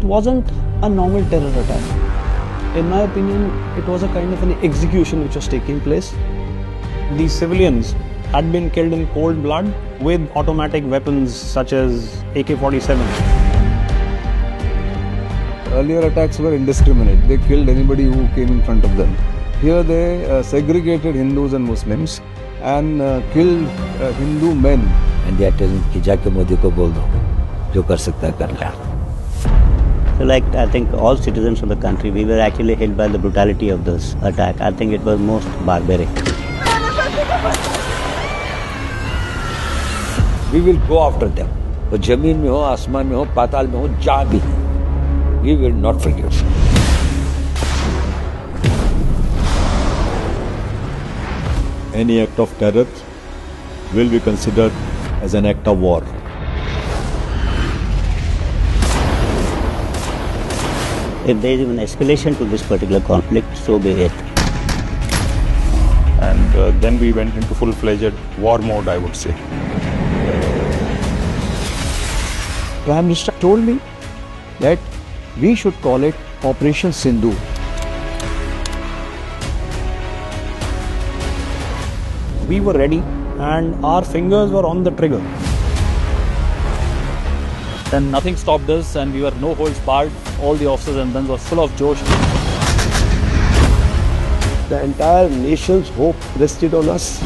wasn't a normal terror attack. In my opinion, it was a kind of an execution which was taking place. These civilians had been killed in cold blood with automatic weapons such as AK-47. Earlier attacks were indiscriminate. They killed anybody who came in front of them. Here they segregated Hindus and Muslims and killed Hindu men. And they are telling कि जाके मोदी को बोल दो, जो कर सकता है कर ले. So like I think all citizens of the country, we were actually hit by the brutality of this attack. I think it was most barbaric. We will go after them. वो जमीन में हो, आसमान में हो, पाताल में हो, जहाँ भी. We will not forgive. Any act of terror will be considered as an act of war. If there is even escalation to this particular conflict, so be it. And then we went into full-fledged war mode, I would say. Prime Minister told me that we should call it Operation Sindoor. We were ready and our fingers were on the trigger. Then nothing stopped us and we were no holds barred. All the officers and men were full of josh. The entire nation's hope rested on us.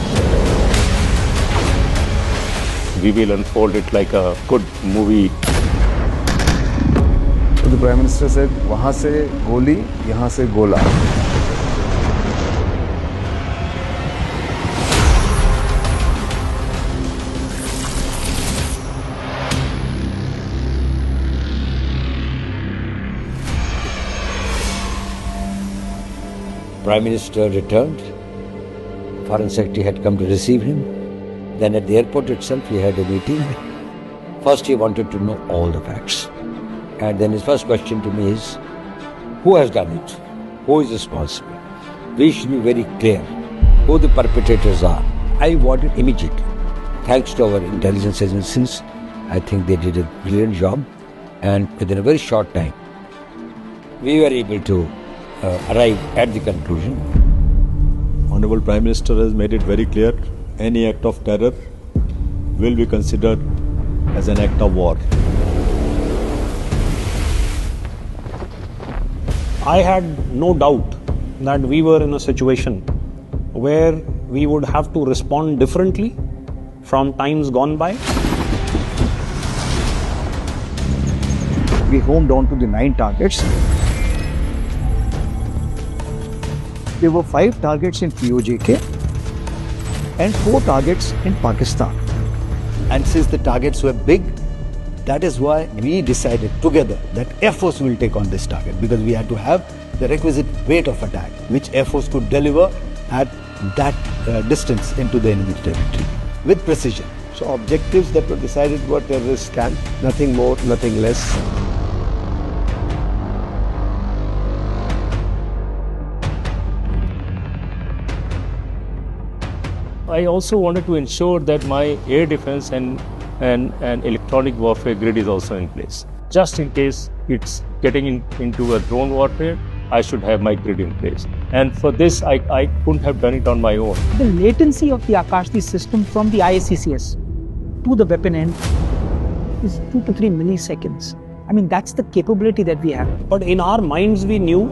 We will unfold it like a good movie. So the Prime Minister said, वहाँ से गोली, यहाँ से गोला. Prime Minister returned. Foreign Secretary had come to receive him. Then at the airport itself, he had a meeting. First, he wanted to know all the facts. And then his first question to me is, who has done it? Who is responsible? We should be very clear who the perpetrators are. I want it immediately. Thanks to our intelligence agencies, I think they did a brilliant job. And within a very short time, we were able to arrive at the conclusion. Honorable Prime Minister has made it very clear, any act of terror will be considered as an act of war. I had no doubt that we were in a situation where we would have to respond differently from times gone by. We homed on to the 9 targets. There were 5 targets in POJK and 4 targets in Pakistan. And since the targets were big, that is why we decided together that Air Force will take on this target, because we had to have the requisite weight of attack, which Air Force could deliver at that distance into the enemy territory with precision. So objectives that were decided were terrorist camp, nothing more, nothing less. I also wanted to ensure that my air defense and electronic warfare grid is also in place. Just in case it's getting into a drone warfare, I should have my grid in place. And for this, I couldn't have done it on my own. The latency of the Akashdi system from the ISCCS to the weapon end is 2 to 3 milliseconds. I mean, that's the capability that we have. But in our minds, we knew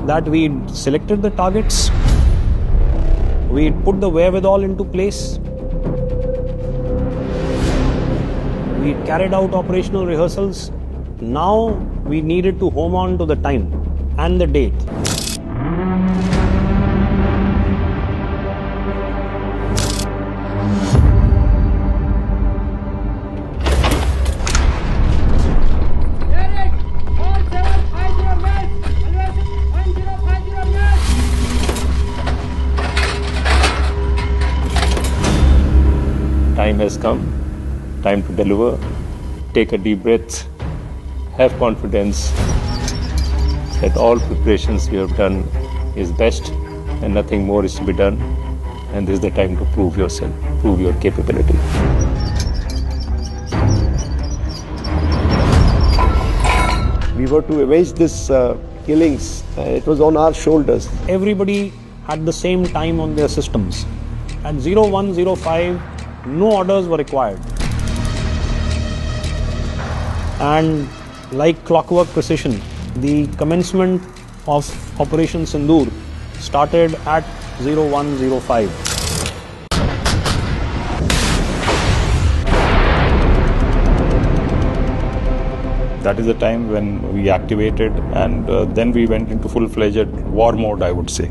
that we selected the targets. We put the wherewithal into place. We carried out operational rehearsals. Now we needed to home on to the time and the date. Time has come, time to deliver. Take a deep breath, have confidence that all preparations you have done is best and nothing more is to be done. And this is the time to prove yourself, prove your capability. We were to avenge this killings, it was on our shoulders. Everybody had the same time on their systems. At 0105, no orders were required. And like clockwork precision, the commencement of Operation Sindoor started at 0105. That is the time when we activated, and then we went into full-fledged war mode, I would say.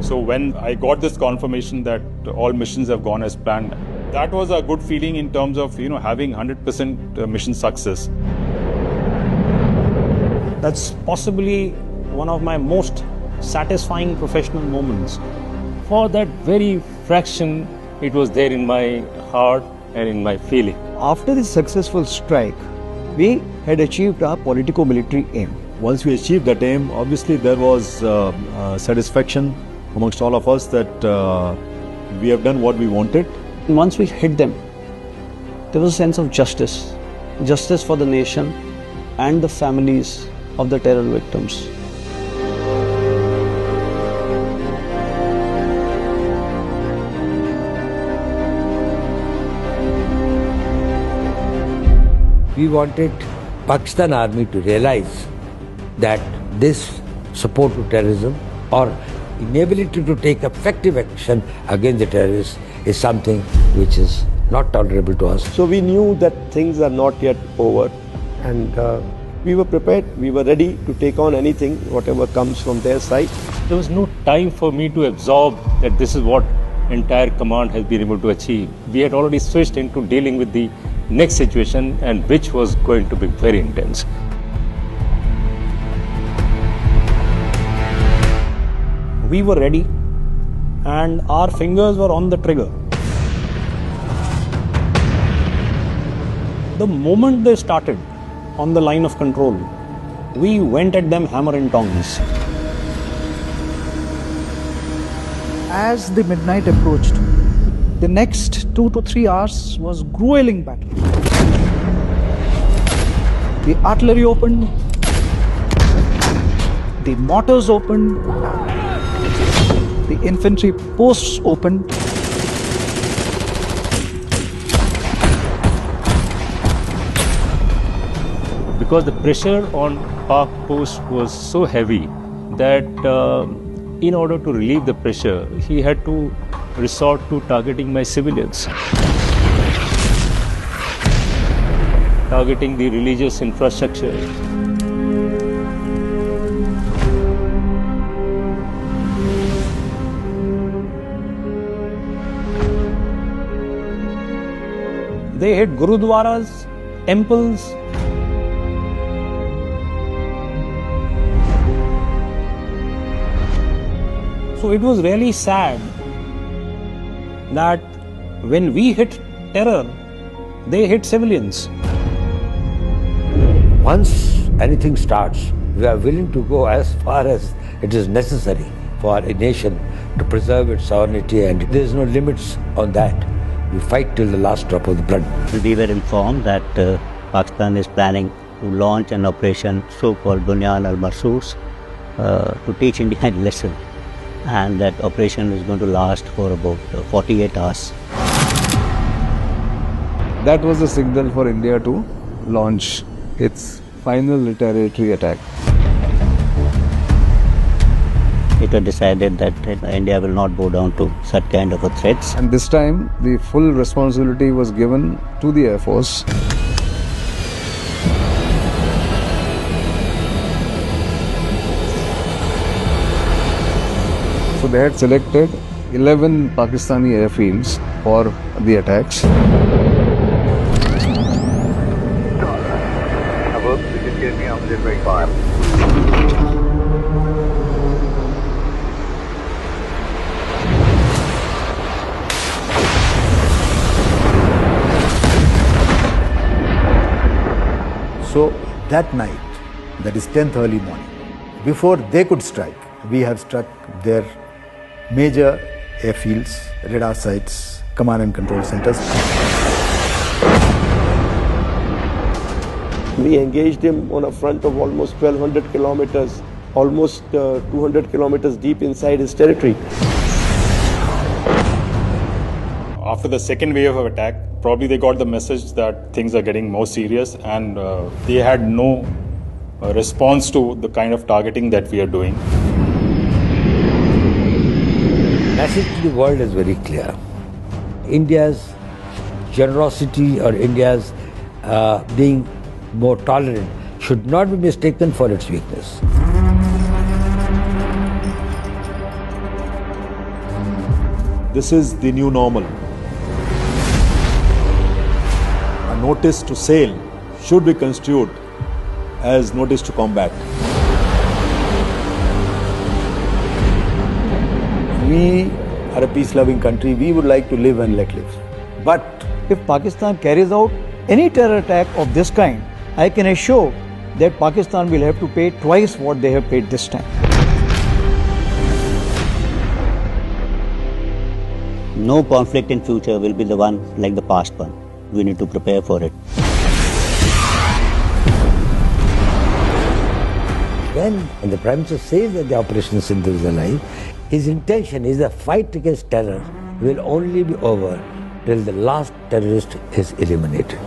So when I got this confirmation that all missions have gone as planned, that was a good feeling in terms of, having 100% mission success. That's possibly one of my most satisfying professional moments. For that very fraction, it was there in my heart and in my feeling. After this successful strike, we had achieved our politico-military aim. Once we achieved that aim, obviously there was satisfaction amongst all of us that we have done what we wanted. Once we hit them, there was a sense of justice. Justice for the nation and the families of the terror victims. We wanted Pakistan Army to realize that this support to terrorism or inability to take effective action against the terrorists is something which is not tolerable to us. So we knew that things are not yet over, and we were prepared, we were ready to take on anything, whatever comes from their side. There was no time for me to absorb that this is what entire command has been able to achieve. We had already switched into dealing with the next situation, and which was going to be very intense. We were ready and our fingers were on the trigger. The moment they started on the line of control, we went at them hammer and tongs. As the midnight approached, the next 2 to 3 hours was grueling battle. The artillery opened, the mortars opened, the infantry posts opened. Because the pressure on Pak post was so heavy that in order to relieve the pressure, he had to resort to targeting my civilians, targeting the religious infrastructure. They hit gurudwaras, temples. So it was really sad that when we hit terror, they hit civilians. Once anything starts, we are willing to go as far as it is necessary for a nation to preserve its sovereignty, and there is no limits on that. We fight till the last drop of the blood. We were informed that Pakistan is planning to launch an operation so-called Bunyan al-Marsus to teach India a lesson. And that operation is going to last for about 48 hours. That was the signal for India to launch its final retaliatory attack. It was decided that India will not bow down to such kind of a threats. And this time, the full responsibility was given to the Air Force. So they had selected 11 Pakistani airfields for the attacks. So that night, that is 10th early morning, before they could strike, we have struck their major airfields, radar sites, command and control centers. We engaged him on a front of almost 1200 kilometers, almost 200 kilometers deep inside his territory. After the second wave of attack, probably they got the message that things are getting more serious, and they had no response to the kind of targeting that we are doing. Message to the world is very clear. India's generosity or India's being more tolerant should not be mistaken for its weakness. This is the new normal. A notice to sail should be construed as notice to combat. We are a peace-loving country. We would like to live and let live. But if Pakistan carries out any terror attack of this kind, I can assure that Pakistan will have to pay twice what they have paid this time. No conflict in future will be the one like the past one. We need to prepare for it. When the Prime Minister says that the Operation Sindoor is alive, his intention is the fight against terror will only be over till the last terrorist is eliminated.